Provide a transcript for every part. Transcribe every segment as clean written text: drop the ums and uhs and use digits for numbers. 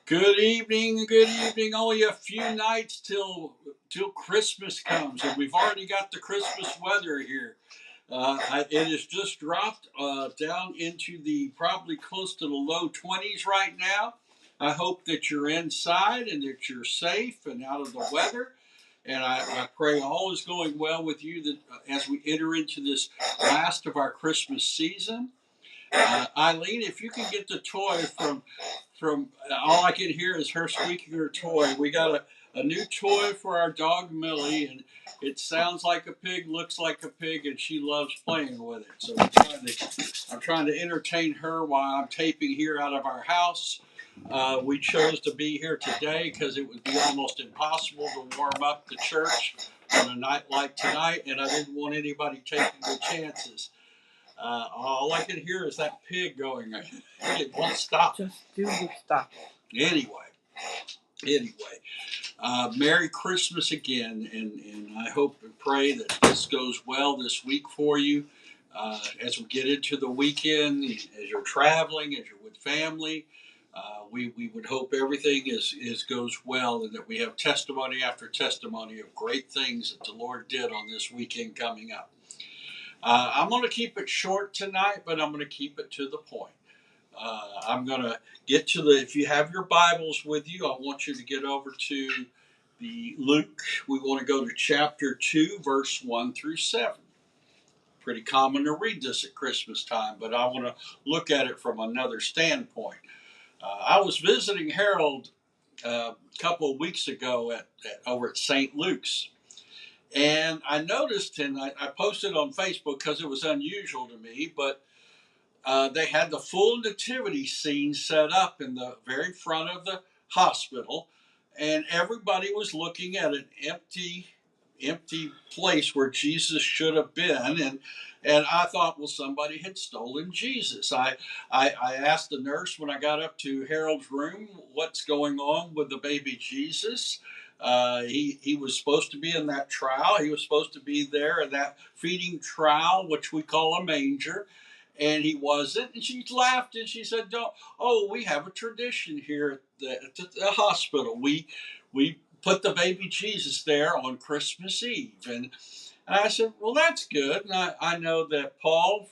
Good evening. Only a few nights till Christmas comes, and we've already got the Christmas weather here. It has just dropped down into the probably close to the low 20s right now. I hope that you're inside and that you're safe and out of the weather. And I pray all is going well with you that as we enter into this last of our Christmas season. Eileen, if you can get the toy from all I can hear is her squeaking her toy. We got a new toy for our dog Millie, and it sounds like a pig, looks like a pig, and she loves playing with it. So I'm trying to entertain her while I'm taping here out of our house. We chose to be here today because it would be almost impossible to warm up the church on a night like tonight, and I didn't want anybody taking the chances. All I can hear is that pig going. It won't stop. Just do stop. Anyway, Merry Christmas again, and I hope and pray that this goes well this week for you. As we get into the weekend, as you're traveling, as you're with family, we would hope everything goes well, and that we have testimony after testimony of great things that the Lord did on this weekend coming up. I'm going to keep it short tonight, but I'm going to keep it to the point. I'm going to get to if you have your Bibles with you, I want you to get over to the Luke. We want to go to chapter 2, verse 1 through 7. Pretty common to read this at Christmas time, but I want to look at it from another standpoint. I was visiting Harold a couple of weeks ago over at St. Luke's. And I noticed, and I posted on Facebook because it was unusual to me, but they had the full nativity scene set up in the very front of the hospital, and everybody was looking at an empty place where Jesus should have been, and I thought, well, somebody had stolen Jesus. I asked the nurse when I got up to Harold's room, what's going on with the baby Jesus? He was supposed to be in that trowel. He was supposed to be there in that feeding trowel, which we call a manger, and he wasn't. And she laughed and she said, "Don't. Oh, we have a tradition here at the hospital. We put the baby Jesus there on Christmas Eve." And I said, "Well, that's good." And I know that Paul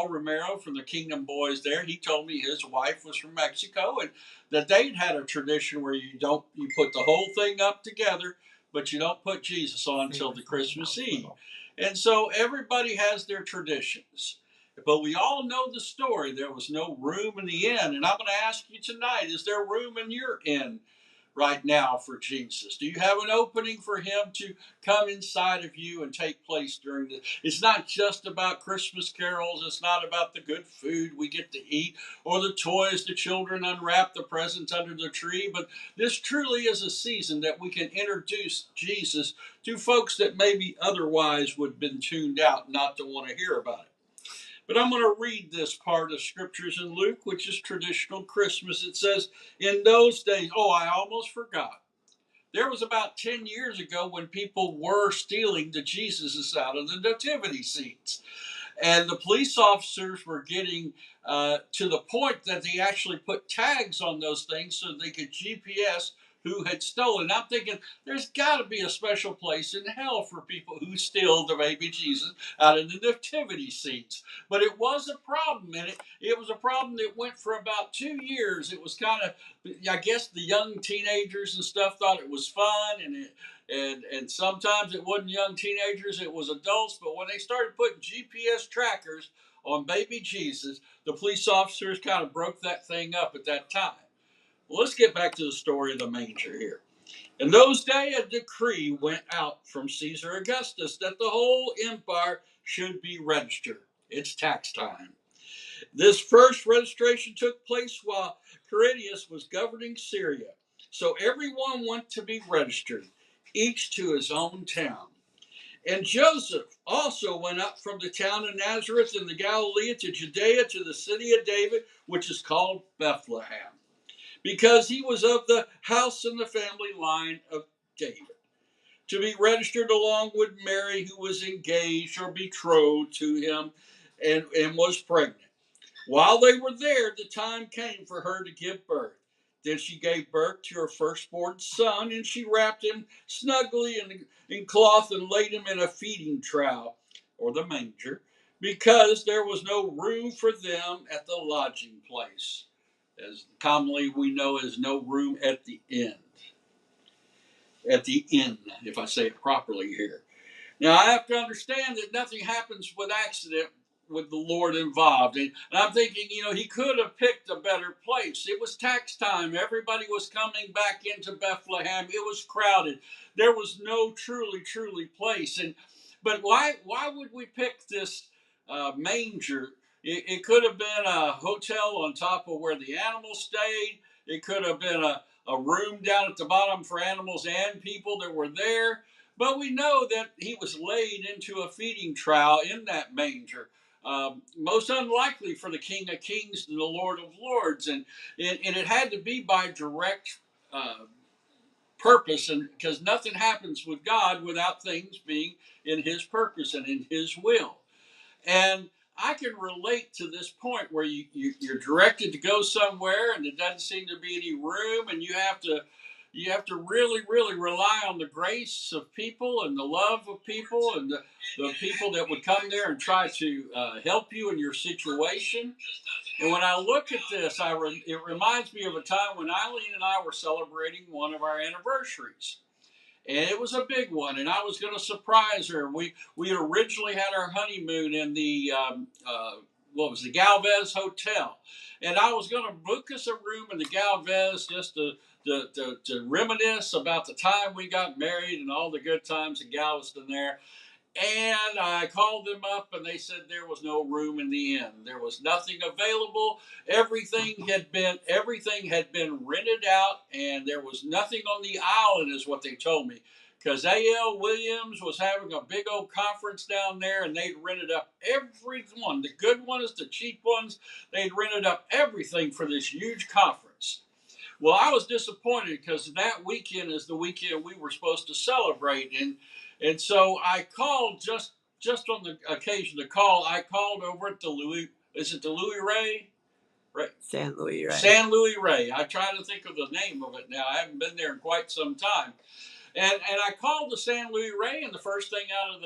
Romero from the Kingdom Boys there, he told me his wife was from Mexico, and that they'd had a tradition where you put the whole thing up together, but you don't put Jesus on until the Christmas Eve. And so everybody has their traditions. But we all know the story. There was no room in the inn. And I'm going to ask you tonight, is there room in your inn right now for Jesus? Do you have an opening for him to come inside of you and take place during the... It's not just about Christmas carols. It's not about the good food we get to eat or the toys the children unwrap, the presents under the tree. But this truly is a season that we can introduce Jesus to folks that maybe otherwise would have been tuned out not to want to hear about it. But I'm going to read this part of scriptures in Luke, which is traditional Christmas. It says, in those days, I almost forgot. There was about 10 years ago when people were stealing the Jesuses out of the nativity scenes. And the police officers were getting to the point that they actually put tags on those things so they could GPS who had stolen. I'm thinking there's got to be a special place in hell for people who steal the baby Jesus out of the nativity scenes. But it was a problem, and it was a problem that went for about 2 years. It was kind of, I guess the young teenagers and stuff thought it was fun, and sometimes it wasn't young teenagers, it was adults. But when they started putting GPS trackers on baby Jesus, the police officers kind of broke that thing up at that time. Well, let's get back to the story of the manger here. In those days, a decree went out from Caesar Augustus that the whole empire should be registered. It's tax time. This first registration took place while Quirinius was governing Syria. So everyone went to be registered, each to his own town. And Joseph also went up from the town of Nazareth in the Galilee to Judea to the city of David, which is called Bethlehem, because he was of the house and the family line of David, to be registered along with Mary, who was engaged or betrothed to him and was pregnant. While they were there, the time came for her to give birth. Then she gave birth to her firstborn son, and she wrapped him snugly in cloth and laid him in a feeding trough, or the manger, because there was no room for them at the lodging place, as commonly we know as no room at the inn. At the inn, if I say it properly here. Now, I have to understand that nothing happens with accident with the Lord involved. And I'm thinking, he could have picked a better place. It was tax time. Everybody was coming back into Bethlehem. It was crowded. There was no truly place. But why would we pick this manger? It could have been a hotel on top of where the animals stayed. It could have been a room down at the bottom for animals and people that were there. But we know that he was laid into a feeding trough in that manger. Most unlikely for the King of Kings and the Lord of Lords. And it had to be by direct purpose, and because nothing happens with God without things being in his purpose and in his will. And I can relate to this point where you're directed to go somewhere and there doesn't seem to be any room, and you have to really rely on the grace of people and the love of people and the people that would come there and try to help you in your situation. And when I look at this, it reminds me of a time when Eileen and I were celebrating one of our anniversaries. And it was a big one, and I was going to surprise her. We had originally had our honeymoon in the the Galvez Hotel, and I was going to book us a room in the Galvez just to reminisce about the time we got married and all the good times in Galveston there. And I called them up, and they said there was no room in the inn. There was nothing available. Everything had been rented out, and there was nothing on the island, is what they told me. Because A.L. Williams was having a big old conference down there, and they'd rented up every one, the good ones, the cheap ones. They'd rented up everything for this huge conference. Well, I was disappointed because that weekend is the weekend we were supposed to celebrate, and so I called just on the occasion to call. I called over at the Louis. Is it the Louis Ray? Right. San Luis Rey. San Luis Rey. I try to think of the name of it now. I haven't been there in quite some time. And I called the San Luis Rey, and the first thing out of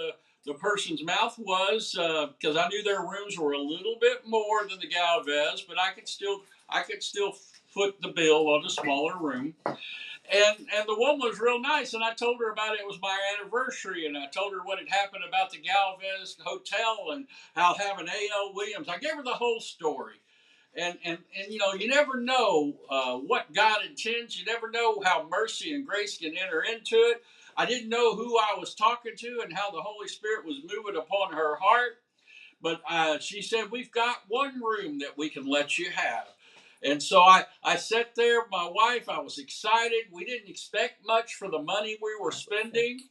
the person's mouth was, because I knew their rooms were a little bit more than the Galvez, but I could still foot the bill on a smaller room. And the woman was real nice, and I told her about it. It was my anniversary, and I told her what had happened about the Galvez Hotel and how having A.L. Williams. I gave her the whole story. And you never know what God intends. You never know how mercy and grace can enter into it. I didn't know who I was talking to and how the Holy Spirit was moving upon her heart. But she said, we've got one room that we can let you have. And so I sat there with my wife. I was excited. We didn't expect much for the money we were spending.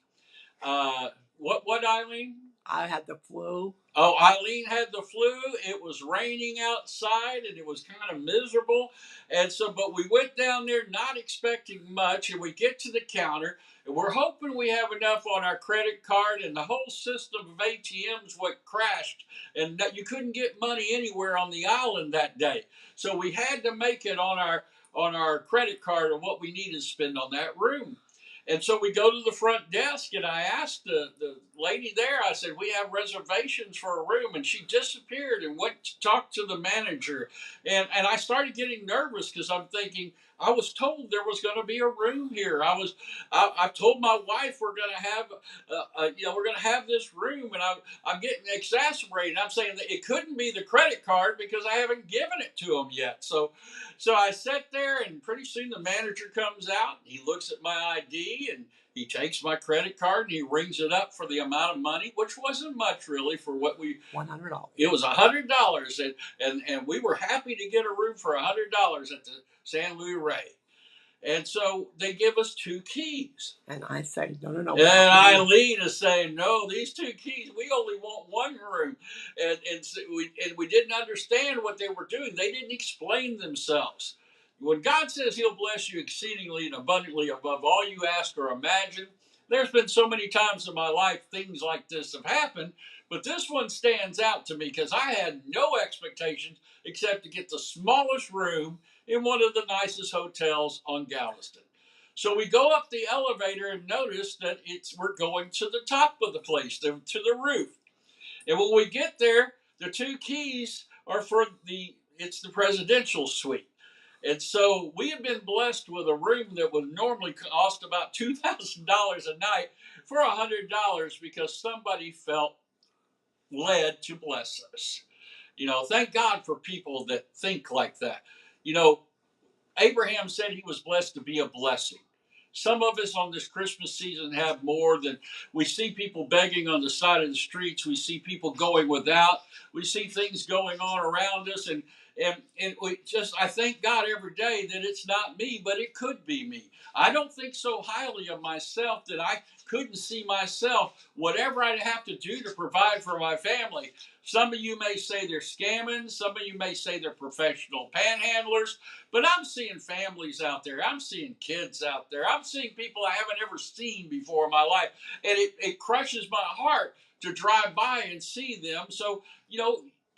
What, Eileen? I had the flu. Oh, Eileen had the flu. It was raining outside, and it was kind of miserable. And so, but we went down there not expecting much, and we get to the counter, and we're hoping we have enough on our credit card, and the whole system of ATMs what crashed, and that you couldn't get money anywhere on the island that day. So we had to make it on our credit card of what we needed to spend on that room. And so we go to the front desk, and I asked the lady there, I said, we have reservations for a room. And she disappeared and went to talk to the manager. And I started getting nervous because I'm thinking, I was told there was going to be a room here. I told my wife we're going to have this room, and I'm getting exasperated. I'm saying that it couldn't be the credit card because I haven't given it to them yet. So I sat there, and pretty soon the manager comes out. He looks at my ID, and he takes my credit card, and he rings it up for the amount of money, which wasn't much really for what $100. It was $100, and we were happy to get a room for $100 at the San Luis Rey. And so they give us 2 keys. And I say, no. And Eileen is saying, no, these 2 keys, we only want one room. And we didn't understand what they were doing. They didn't explain themselves. When God says he'll bless you exceedingly and abundantly above all you ask or imagine, there's been so many times in my life things like this have happened, but this one stands out to me because I had no expectations except to get the smallest room in one of the nicest hotels on Galveston. So we go up the elevator and notice that we're going to the top of the place, to the roof. And when we get there, the two keys are for it's the presidential suite. And so we have been blessed with a room that would normally cost about $2,000 a night for $100 because somebody felt led to bless us. Thank God for people that think like that. You know, Abraham said he was blessed to be a blessing. Some of us on this Christmas season have more than we see people begging on the side of the streets. We see people going without. We see things going on around us, and I thank God every day that it's not me, but it could be me. I don't think so highly of myself that I couldn't see myself, whatever I'd have to do to provide for my family. Some of you may say they're scamming. Some of you may say they're professional panhandlers. But I'm seeing families out there. I'm seeing kids out there. I'm seeing people I haven't ever seen before in my life. And it crushes my heart to drive by and see them. So,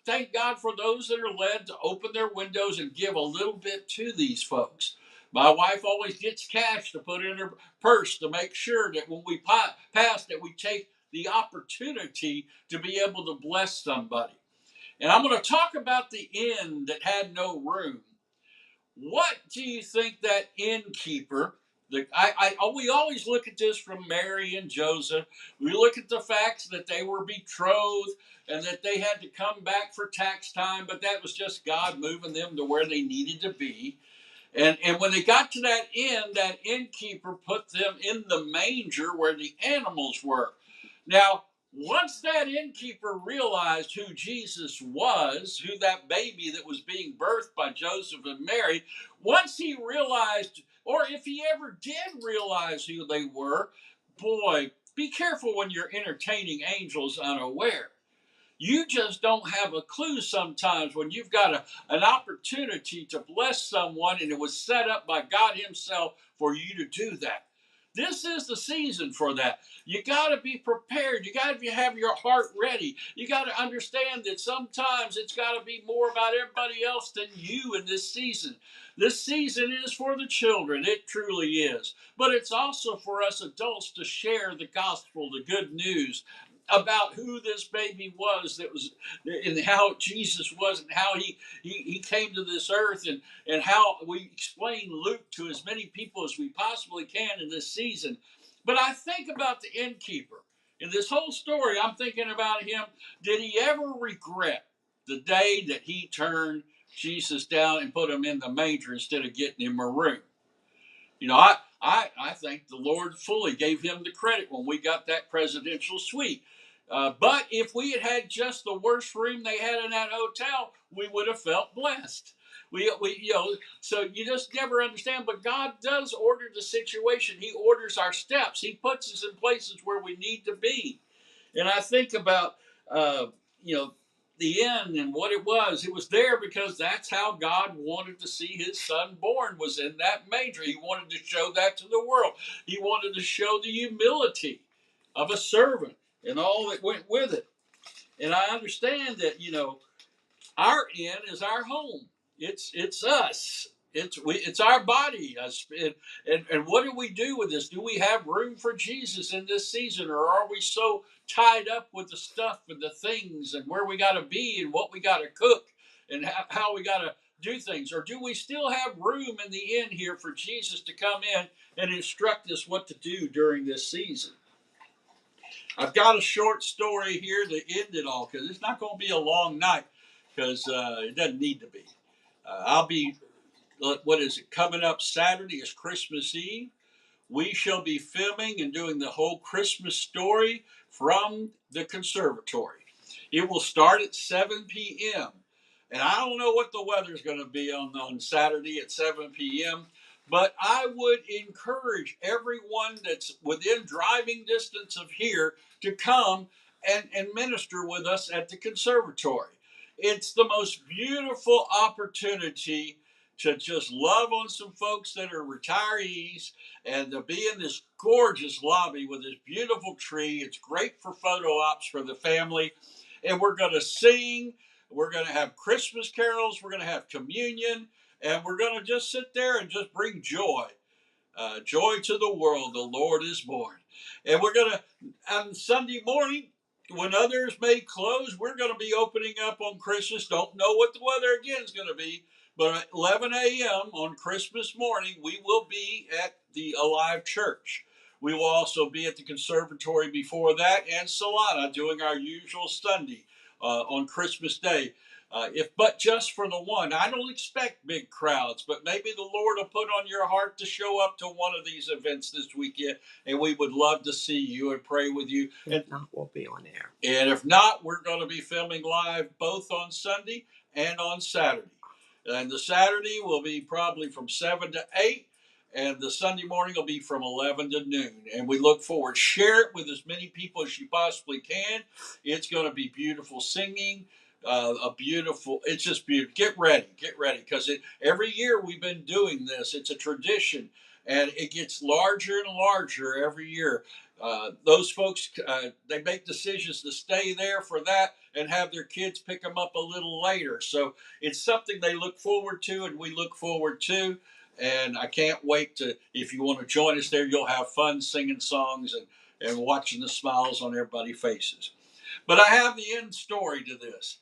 thank God for those that are led to open their windows and give a little bit to these folks. My wife always gets cash to put in her purse to make sure that when we pass that we take the opportunity to be able to bless somebody. And I'm going to talk about the inn that had no room. What do you think that innkeeper? We always look at this from Mary and Joseph. We look at the facts that they were betrothed and that they had to come back for tax time, but that was just God moving them to where they needed to be. And when they got to that inn, that innkeeper put them in the manger where the animals were. Now, once that innkeeper realized who Jesus was, who that baby that was being birthed by Joseph and Mary, once he realized, or if he ever did realize who they were, boy, be careful when you're entertaining angels unaware. You just don't have a clue sometimes when you've got an opportunity to bless someone and it was set up by God Himself for you to do that. This is the season for that. You got to be prepared. You got to have your heart ready. You got to understand that sometimes it's got to be more about everybody else than you in this season. This season is for the children. It truly is. But it's also for us adults to share the gospel, the good news about who this baby was, and how Jesus was, and how he came to this earth, and how we explain Luke to as many people as we possibly can in this season. But I think about the innkeeper. In this whole story, I'm thinking about him. Did he ever regret the day that he turned Jesus down and put him in the manger instead of getting him a room? I think the Lord fully gave him the credit when we got that presidential suite. But if we had had just the worst room they had in that hotel, we would have felt blessed. So you just never understand. But God does order the situation. He orders our steps. He puts us in places where we need to be. And I think about, the end and what it was. It was there because that's how God wanted to see His Son born, was in that manger. He wanted to show that to the world. He wanted to show the humility of a servant and all that went with it. And I understand that, our inn is our home. It's us. It's our body. And what do we do with this? Do we have room for Jesus in this season, or are we so tied up with the stuff and the things and where we got to be and what we got to cook and how we got to do things? Or do we still have room in the inn here for Jesus to come in and instruct us what to do during this season? I've got a short story here to end it all, because it's not going to be a long night, because it doesn't need to be. I'll be, what is it, coming up Saturday is Christmas Eve. We shall be filming and doing the whole Christmas story from the conservatory. It will start at 7 p.m. And I don't know what the weather's going to be on Saturday at 7 p.m., but I would encourage everyone that's within driving distance of here to come and minister with us at the conservatory. It's the most beautiful opportunity to just love on some folks that are retirees and to be in this gorgeous lobby with this beautiful tree. It's great for photo ops for the family. And we're going to sing. We're going to have Christmas carols. We're going to have communion. and we're going to just sit there and just bring joy. Joy to the world, the Lord is born. And we're going to, on Sunday morning, when others may close, we're going to be opening up on Christmas. Don't know what the weather again is going to be, but at 11 a.m. on Christmas morning, we will be at the Alive Church. We will also be at the conservatory before that and Solana doing our usual Sunday on Christmas Day. If but just for the one, I don't expect big crowds, but maybe the Lord will put on your heart to show up to one of these events this weekend, and we would love to see you and pray with you. If not, we'll be on air. And if not, we're going to be filming live both on Sunday and on Saturday. And the Saturday will be probably from 7 to 8, and the Sunday morning will be from 11 to noon. And we look forward. Share it with as many people as you possibly can. It's going to be beautiful singing. It's just beautiful. Get ready, because every year we've been doing this. It's a tradition, and it gets larger and larger every year. Those folks, they make decisions to stay there for that and have their kids pick them up a little later. So it's something they look forward to, and we look forward to. And I can't wait to, if you want to join us there, you'll have fun singing songs and watching the smiles on everybody's faces. But I have the end story to this.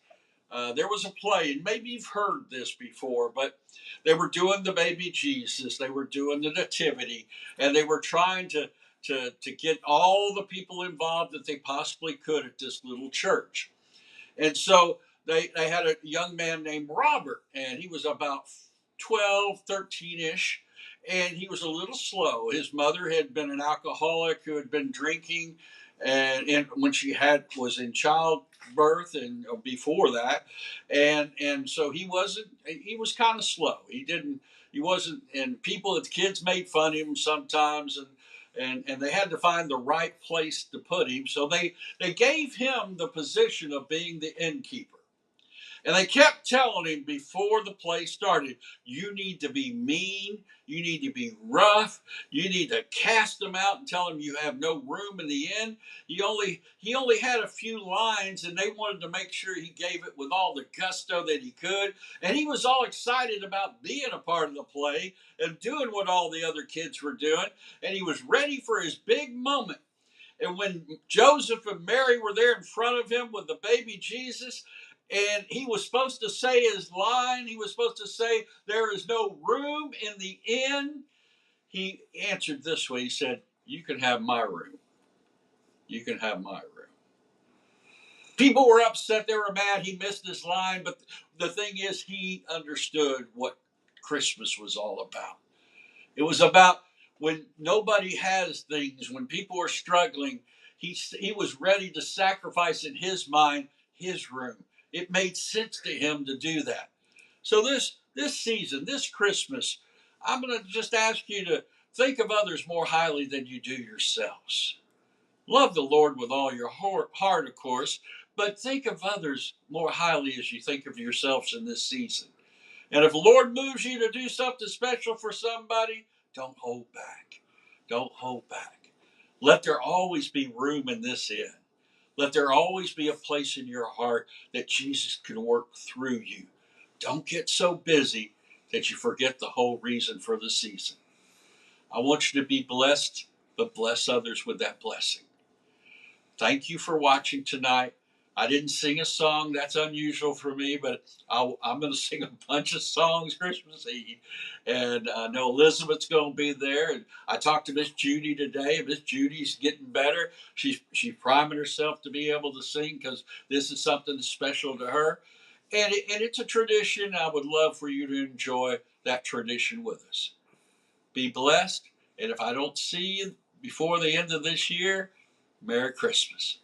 There was a play, and maybe you've heard this before, but they were doing the baby Jesus, they were doing the nativity, and they were trying to get all the people involved that they possibly could at this little church. And so they had a young man named Robert, and he was about 12, 13-ish, and he was a little slow. His mother had been an alcoholic who had been drinking, and when she was in childbirth and before that, and so he was kind of slow. He wasn't, and the kids made fun of him sometimes, and they had to find the right place to put him. So they gave him the position of being the innkeeper. And they kept telling him before the play started, you need to be mean, you need to be rough, you need to cast them out and tell them you have no room in the inn. He only had a few lines, and they wanted to make sure he gave it with all the gusto that he could. And he was all excited about being a part of the play and doing what all the other kids were doing. And he was ready for his big moment. And when Joseph and Mary were there in front of him with the baby Jesus, and he was supposed to say his line, he was supposed to say, there is no room in the inn. He answered this way. He said, you can have my room. You can have my room. People were upset. They were mad. He missed his line. But the thing is, he understood what Christmas was all about. It was about when nobody has things, when people are struggling, he was ready to sacrifice in his mind his room. It made sense to him to do that. So this season, this Christmas, I'm going to just ask you to think of others more highly than you do yourselves. Love the Lord with all your heart, of course, but think of others more highly as you think of yourselves in this season. And if the Lord moves you to do something special for somebody, don't hold back. Don't hold back. Let there always be room in this inn. Let there always be a place in your heart that Jesus can work through you. Don't get so busy that you forget the whole reason for the season. I want you to be blessed, but bless others with that blessing. Thank you for watching tonight. I didn't sing a song. That's unusual for me, but I'm going to sing a bunch of songs Christmas Eve. And I know Elizabeth's going to be there. And I talked to Miss Judy today. Miss Judy's getting better. She's priming herself to be able to sing because this is something special to her. And it's a tradition. I would love for you to enjoy that tradition with us. Be blessed. And if I don't see you before the end of this year, Merry Christmas.